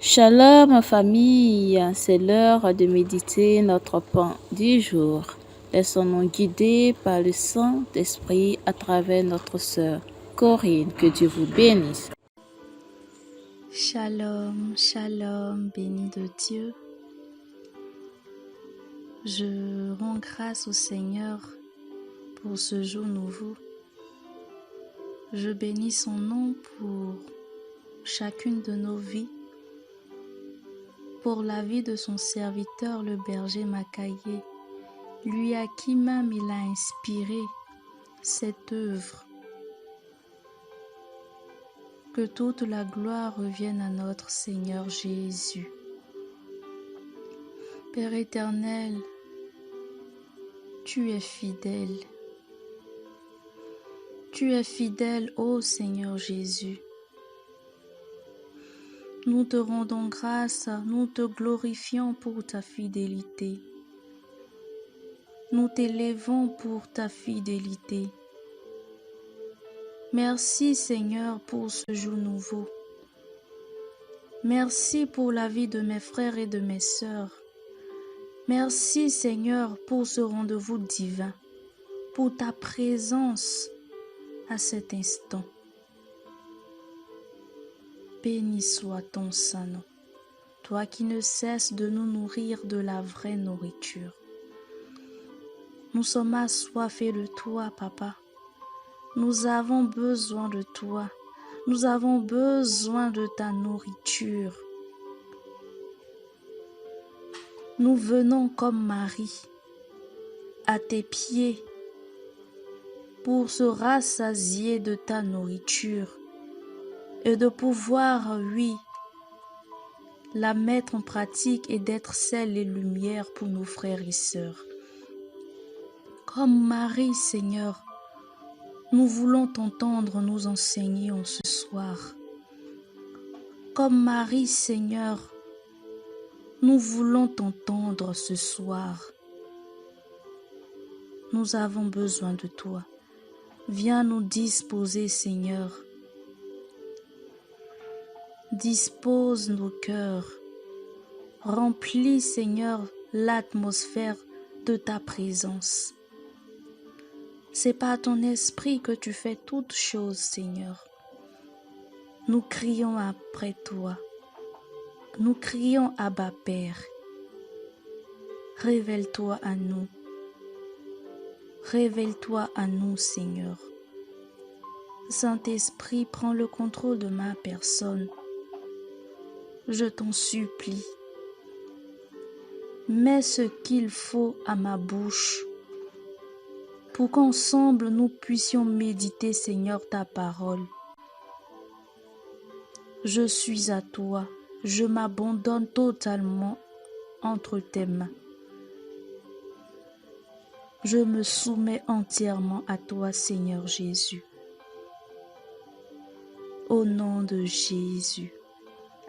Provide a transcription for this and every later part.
Shalom famille, c'est l'heure de méditer notre pain du jour. Laissons-nous guider par le Saint-Esprit à travers notre sœur Corinne. Que Dieu vous bénisse. Shalom, shalom, béni de Dieu. Je rends grâce au Seigneur pour ce jour nouveau. Je bénis son nom pour chacune de nos vies, pour la vie de son serviteur, le berger Makaye, lui à qui même il a inspiré cette œuvre. Que toute la gloire revienne à notre Seigneur Jésus. Père éternel, tu es fidèle. Tu es fidèle, ô Seigneur Jésus. Nous te rendons grâce, nous te glorifions pour ta fidélité. Nous t'élèvons pour ta fidélité. Merci Seigneur pour ce jour nouveau. Merci pour la vie de mes frères et de mes sœurs. Merci Seigneur pour ce rendez-vous divin, pour ta présence à cet instant. Béni soit ton Saint-Nom, toi qui ne cesses de nous nourrir de la vraie nourriture. Nous sommes assoiffés de toi, Papa. Nous avons besoin de toi. Nous avons besoin de ta nourriture. Nous venons comme Marie à tes pieds pour se rassasier de ta nourriture et de pouvoir, oui, la mettre en pratique et d'être sel et lumière pour nos frères et sœurs. Comme Marie, Seigneur, nous voulons t'entendre nous enseigner en ce soir. Comme Marie, Seigneur, nous voulons t'entendre ce soir. Nous avons besoin de toi. Viens nous disposer, Seigneur. Dispose nos cœurs. Remplis, Seigneur, l'atmosphère de ta présence. C'est par ton esprit que tu fais toutes choses, Seigneur. Nous crions après toi. Nous crions Abba Père. Révèle-toi à nous. Révèle-toi à nous, Seigneur. Saint-Esprit, prends le contrôle de ma personne. Je t'en supplie. Mets ce qu'il faut à ma bouche pour qu'ensemble nous puissions méditer, Seigneur, ta parole. Je suis à toi. Je m'abandonne totalement entre tes mains. Je me soumets entièrement à toi, Seigneur Jésus. Au nom de Jésus.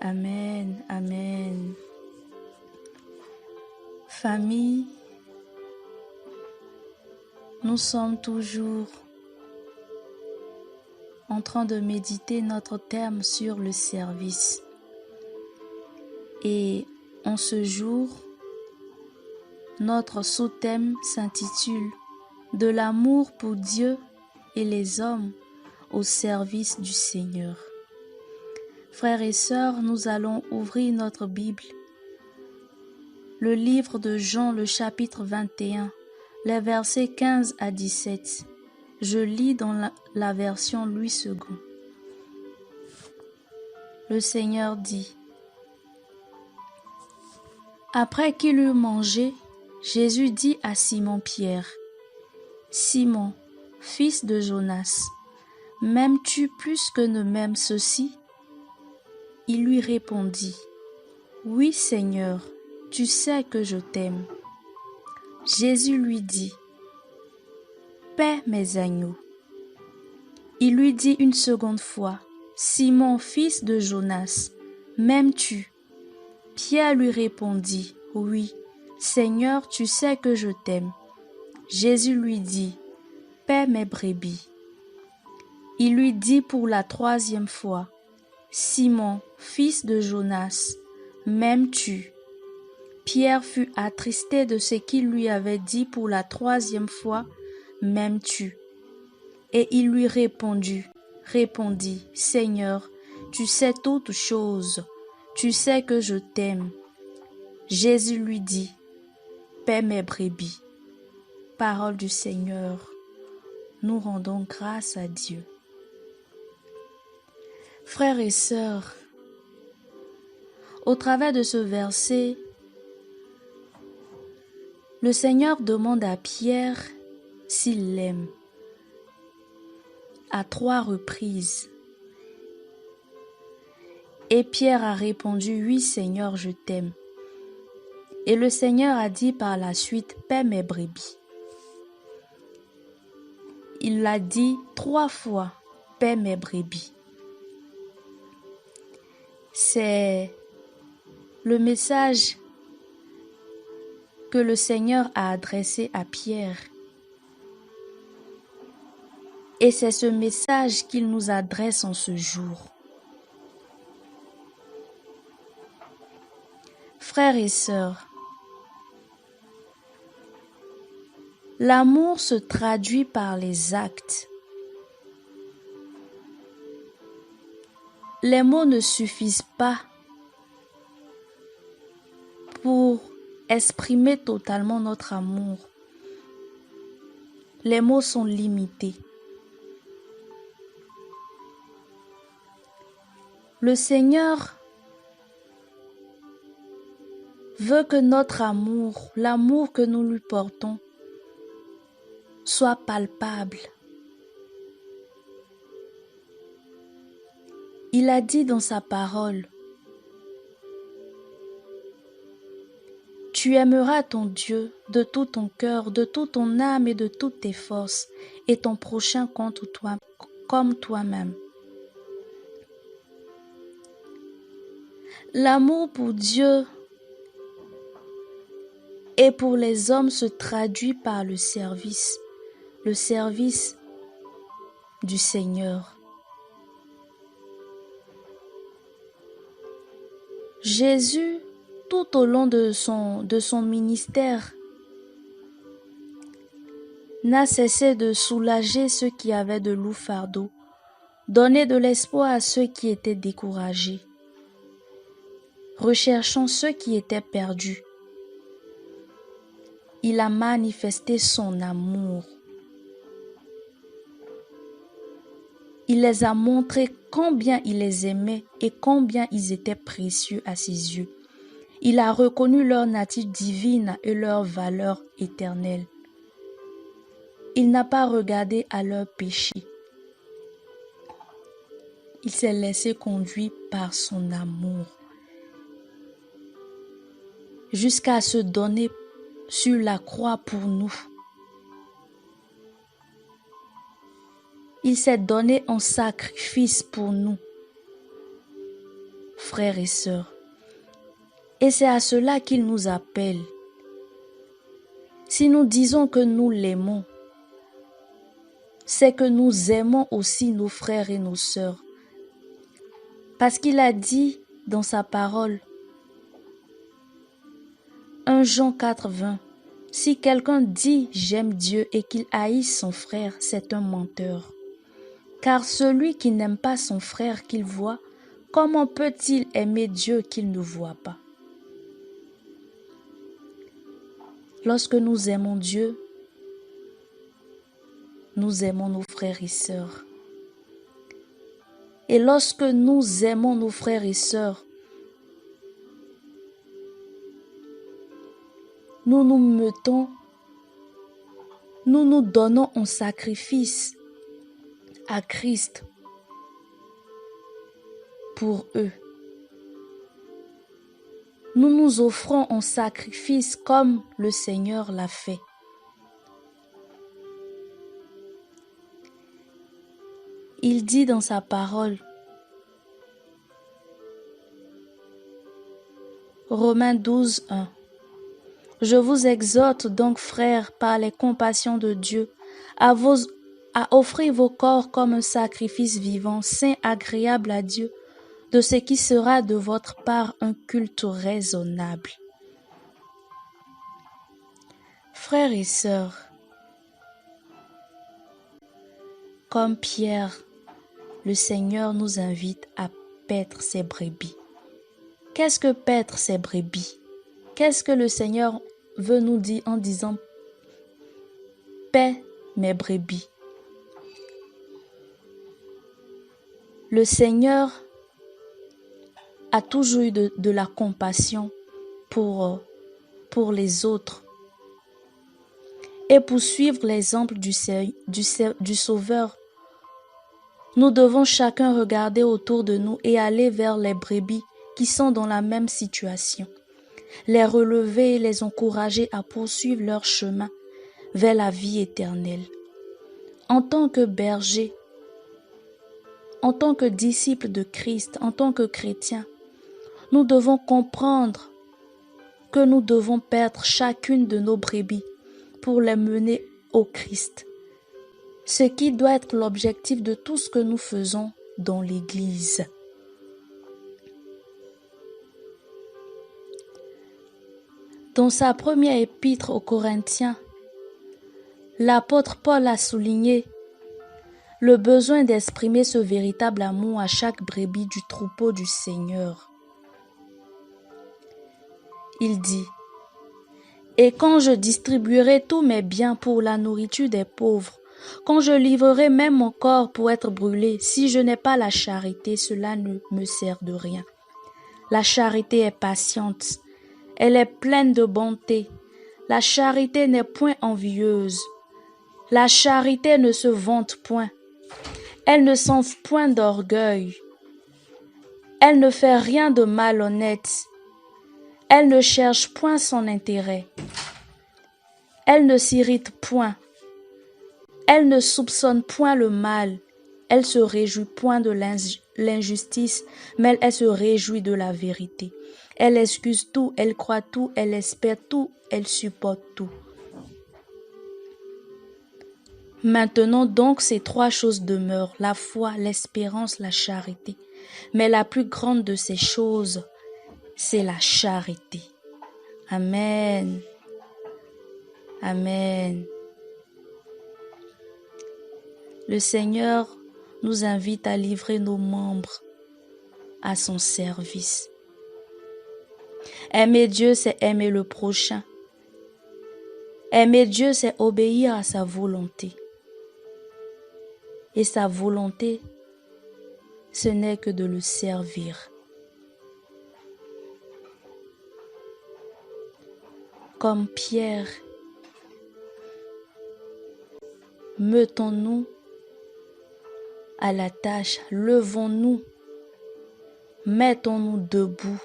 Amen, amen. Famille, nous sommes toujours en train de méditer notre terme sur le service. Et en ce jour, notre sous-thème s'intitule « De l'amour pour Dieu et les hommes au service du Seigneur ». Frères et sœurs, nous allons ouvrir notre Bible, le livre de Jean, le chapitre 21, les versets 15 à 17. Je lis dans la version Louis II. Le Seigneur dit: Après qu'il eut mangé, Jésus dit à Simon-Pierre: Simon, fils de Jonas, m'aimes-tu plus que ne m'aiment ceux-ci? Il lui répondit: Oui, Seigneur, tu sais que je t'aime. Jésus lui dit: Paie mes agneaux. Il lui dit une seconde fois: Simon, fils de Jonas, m'aimes-tu? Pierre lui répondit: Oui, Seigneur, tu sais que je t'aime. Jésus lui dit: Paie mes brebis. Il lui dit pour la troisième fois: Simon, fils de Jonas, m'aimes-tu? Pierre fut attristé de ce qu'il lui avait dit pour la 3e fois, m'aimes-tu? Et il lui répondit, Seigneur, tu sais toutes choses, tu sais que je t'aime. Jésus lui dit, paie mes brebis. Parole du Seigneur, nous rendons grâce à Dieu. Frères et sœurs, au travers de ce verset, le Seigneur demande à Pierre s'il l'aime à 3 reprises. Et Pierre a répondu, oui Seigneur, je t'aime. Et le Seigneur a dit par la suite, paie mes brebis. Il l'a dit 3 fois, paie mes brebis. C'est le message que le Seigneur a adressé à Pierre. Et c'est ce message qu'il nous adresse en ce jour. Frères et sœurs, l'amour se traduit par les actes. Les mots ne suffisent pas pour exprimer totalement notre amour. Les mots sont limités. Le Seigneur veut que notre amour, l'amour que nous lui portons, soit palpable. Il a dit dans sa parole, tu aimeras ton Dieu de tout ton cœur, de toute ton âme et de toutes tes forces, et ton prochain contre toi, comme toi-même. L'amour pour Dieu et pour les hommes se traduit par le service du Seigneur. Jésus, tout au long de son ministère, n'a cessé de soulager ceux qui avaient de lourds fardeaux, donner de l'espoir à ceux qui étaient découragés, recherchant ceux qui étaient perdus. Il a manifesté son amour. Il les a montré combien il les aimait et combien ils étaient précieux à ses yeux. Il a reconnu leur nature divine et leur valeur éternelle. Il n'a pas regardé à leur péché. Il s'est laissé conduire par son amour jusqu'à se donner sur la croix pour nous. Il s'est donné en sacrifice pour nous, frères et sœurs. Et c'est à cela qu'il nous appelle. Si nous disons que nous l'aimons, c'est que nous aimons aussi nos frères et nos sœurs. Parce qu'il a dit dans sa parole, 1 Jean 4,20, si quelqu'un dit « j'aime Dieu » et qu'il haïsse son frère, c'est un menteur. Car celui qui n'aime pas son frère qu'il voit, comment peut-il aimer Dieu qu'il ne voit pas? Lorsque nous aimons Dieu, nous aimons nos frères et sœurs. Et lorsque nous aimons nos frères et sœurs, nous nous donnons en sacrifice à Christ pour eux. Nous nous offrons en sacrifice comme le Seigneur l'a fait. Il dit dans sa parole, Romains 12:1, je vous exhorte donc, frères, par les compassions de Dieu, à offrir vos corps comme un sacrifice vivant, saint, agréable à Dieu, de ce qui sera de votre part un culte raisonnable. Frères et sœurs, comme Pierre, le Seigneur nous invite à paître ses brebis. Qu'est-ce que paître ses brebis? Qu'est-ce que le Seigneur veut nous dire en disant « paie mes brebis ». Le Seigneur a toujours eu de la compassion pour les autres. Et pour suivre l'exemple du Sauveur, nous devons chacun regarder autour de nous et aller vers les brebis qui sont dans la même situation, les relever et les encourager à poursuivre leur chemin vers la vie éternelle. En tant que berger, en tant que disciples de Christ, en tant que chrétiens, nous devons comprendre que nous devons perdre chacune de nos brebis pour les mener au Christ. Ce qui doit être l'objectif de tout ce que nous faisons dans l'Église. Dans sa première épître aux Corinthiens, l'apôtre Paul a souligné le besoin d'exprimer ce véritable amour à chaque brebis du troupeau du Seigneur. Il dit « Et quand je distribuerai tous mes biens pour la nourriture des pauvres, quand je livrerai même mon corps pour être brûlé, si je n'ai pas la charité, cela ne me sert de rien. La charité est patiente, elle est pleine de bonté. La charité n'est point envieuse. La charité ne se vante point. Elle ne s'enfle point d'orgueil. Elle ne fait rien de malhonnête. Elle ne cherche point son intérêt. Elle ne s'irrite point. Elle ne soupçonne point le mal. Elle se réjouit point de l'injustice, mais elle se réjouit de la vérité. Elle excuse tout, elle croit tout, elle espère tout, elle supporte tout. Maintenant donc ces trois choses demeurent, la foi, l'espérance, la charité. Mais la plus grande de ces choses, c'est la charité. Amen. Amen. Le Seigneur nous invite à livrer nos membres à son service. Aimer Dieu, c'est aimer le prochain. Aimer Dieu, c'est obéir à sa volonté. Et sa volonté, ce n'est que de le servir. Comme Pierre, mettons-nous à la tâche, levons-nous, mettons-nous debout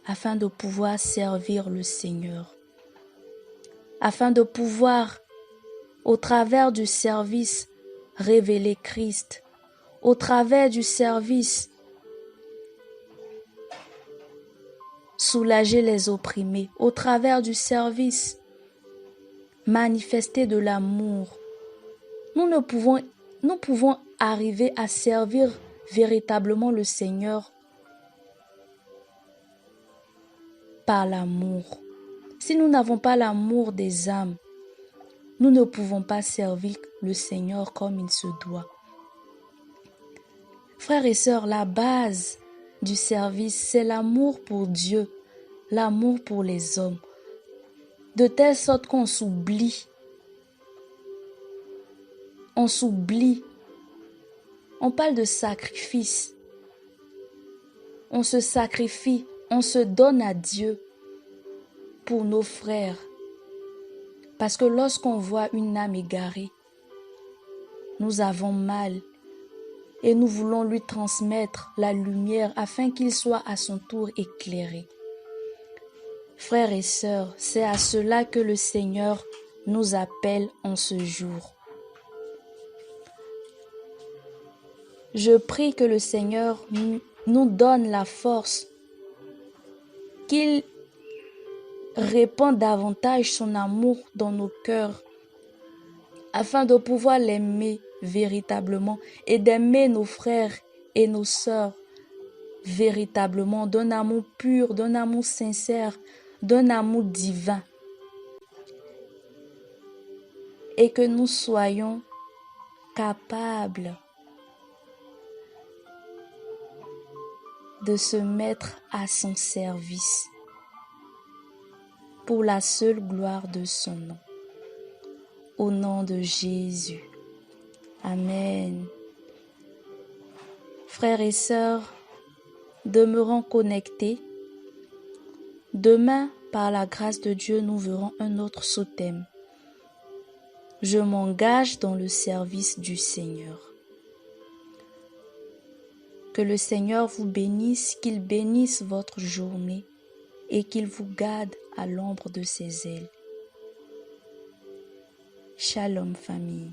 afin de pouvoir servir le Seigneur, afin de pouvoir, au travers du service, révéler Christ, au travers du service, soulager les opprimés, au travers du service, manifester de l'amour. Nous pouvons arriver à servir véritablement le Seigneur par l'amour. Si nous n'avons pas l'amour des âmes, nous ne pouvons pas servir le Seigneur comme il se doit. Frères et sœurs, la base du service, c'est l'amour pour Dieu, l'amour pour les hommes, de telle sorte qu'on s'oublie. On s'oublie. On parle de sacrifice. On se sacrifie, on se donne à Dieu pour nos frères. Parce que lorsqu'on voit une âme égarée, nous avons mal et nous voulons lui transmettre la lumière afin qu'il soit à son tour éclairé. Frères et sœurs, c'est à cela que le Seigneur nous appelle en ce jour. Je prie que le Seigneur nous donne la force, qu'il répande davantage son amour dans nos cœurs, afin de pouvoir l'aimer véritablement et d'aimer nos frères et nos sœurs véritablement, d'un amour pur, d'un amour sincère, d'un amour divin. Et que nous soyons capables de se mettre à son service pour la seule gloire de son nom. Au nom de Jésus. Amen. Frères et sœurs, demeurons connectés. Demain, par la grâce de Dieu, nous verrons un autre sous-thème. Je m'engage dans le service du Seigneur. Que le Seigneur vous bénisse, qu'il bénisse votre journée et qu'il vous garde à l'ombre de ses ailes. Shalom famille.